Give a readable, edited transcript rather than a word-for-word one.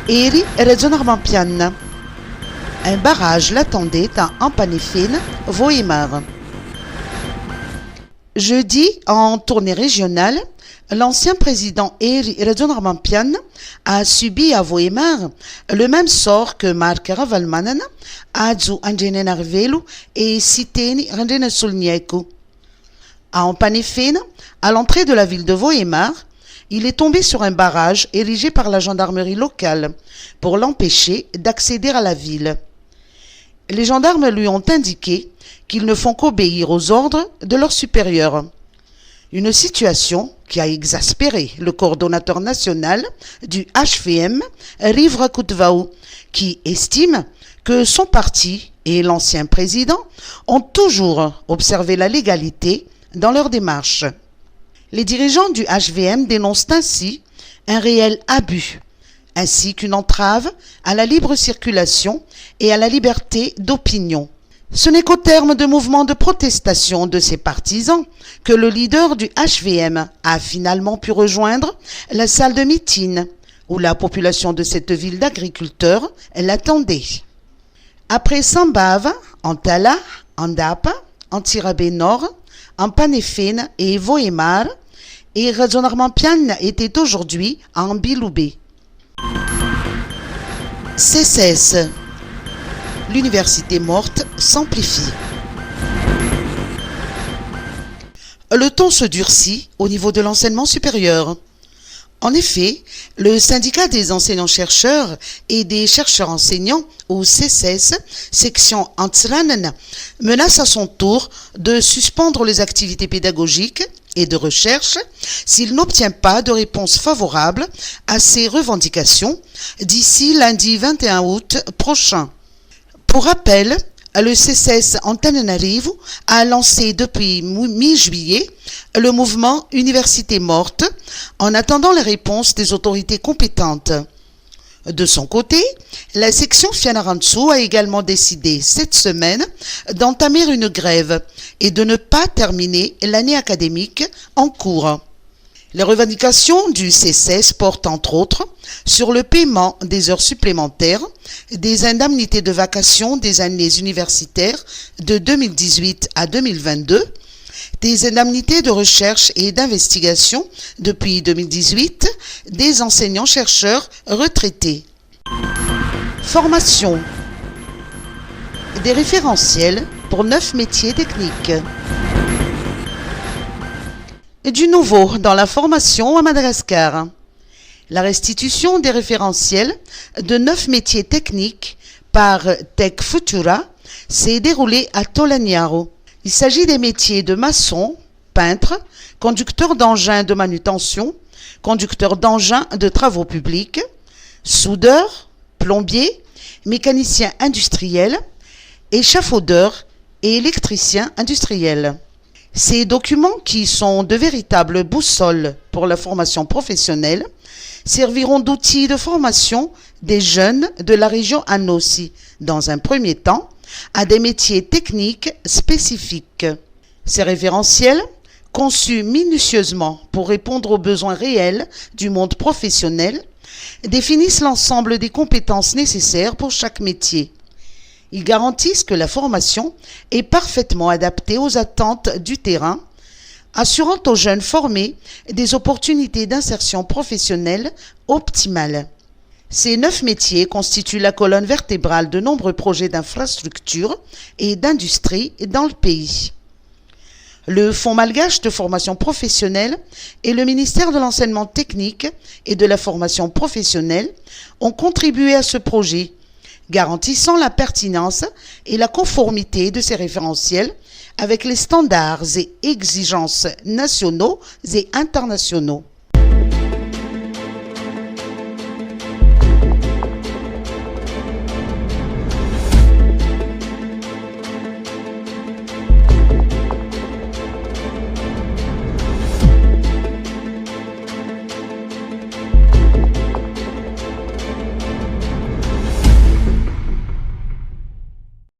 Eri ragionarman pian. Un barrage l'attendait à Ampanefin, Vohemar. Jeudi, en tournée régionale, l'ancien président Eri ragionarman pian a subi à Vohemar le même sort que Mark Ravalmanen, Adzu Anjenen Arvelu et Siteni Randenen Solnieku. À Ampanefin, à l'entrée de la ville de Vohemar, il est tombé sur un barrage érigé par la gendarmerie locale pour l'empêcher d'accéder à la ville. Les gendarmes lui ont indiqué qu'ils ne font qu'obéir aux ordres de leurs supérieurs. Une situation qui a exaspéré le coordonnateur national du HVM, Riv Rakutvaou, qui estime que son parti et l'ancien président ont toujours observé la légalité dans leur démarche. Les dirigeants du HVM dénoncent ainsi un réel abus, ainsi qu'une entrave à la libre circulation et à la liberté d'opinion. Ce n'est qu'au terme de mouvements de protestation de ses partisans que le leader du HVM a finalement pu rejoindre la salle de meeting, où la population de cette ville d'agriculteurs l'attendait. Après Sambava, Antala, Andapa, Antirabé Nord, Ampanefin et Vohemar, et ragionarman pian était aujourd'hui à Ambiloubé. CCS. L'université morte s'amplifie. Le ton se durcit au niveau de l'enseignement supérieur. En effet, le syndicat des enseignants-chercheurs et des chercheurs enseignants, ou CCS, section Antsranen, menace à son tour de suspendre les activités pédagogiques et de recherche s'il n'obtient pas de réponse favorable à ses revendications d'ici lundi 21 août prochain. Pour rappel, le CCS Antananarivo a lancé depuis mi-juillet le mouvement Université morte en attendant les réponses des autorités compétentes. De son côté, la section Fianarantsoa a également décidé cette semaine d'entamer une grève et de ne pas terminer l'année académique en cours. Les revendications du CCS portent entre autres sur le paiement des heures supplémentaires, des indemnités de vacation des années universitaires de 2018 à 2022, des indemnités de recherche et d'investigation depuis 2018 des enseignants-chercheurs retraités. Formation. Des référentiels pour 9 métiers techniques. Du nouveau dans la formation à Madagascar. La restitution des référentiels de 9 métiers techniques par Tech Futura s'est déroulée à Tolaniaro. Il s'agit des métiers de maçon, peintre, conducteur d'engins de manutention, conducteur d'engins de travaux publics, soudeur, plombier, mécanicien industriel, échafaudeur et électricien industriel. Ces documents, qui sont de véritables boussoles pour la formation professionnelle, serviront d'outils de formation des jeunes de la région Anossi, dans un premier temps, à des métiers techniques spécifiques. Ces référentiels, conçus minutieusement pour répondre aux besoins réels du monde professionnel, définissent l'ensemble des compétences nécessaires pour chaque métier. Ils garantissent que la formation est parfaitement adaptée aux attentes du terrain, assurant aux jeunes formés des opportunités d'insertion professionnelle optimales. Ces 9 métiers constituent la colonne vertébrale de nombreux projets d'infrastructure et d'industrie dans le pays. Le Fonds malgache de formation professionnelle et le ministère de l'enseignement technique et de la formation professionnelle ont contribué à ce projet, garantissant la pertinence et la conformité de ces référentiels avec les standards et exigences nationaux et internationaux.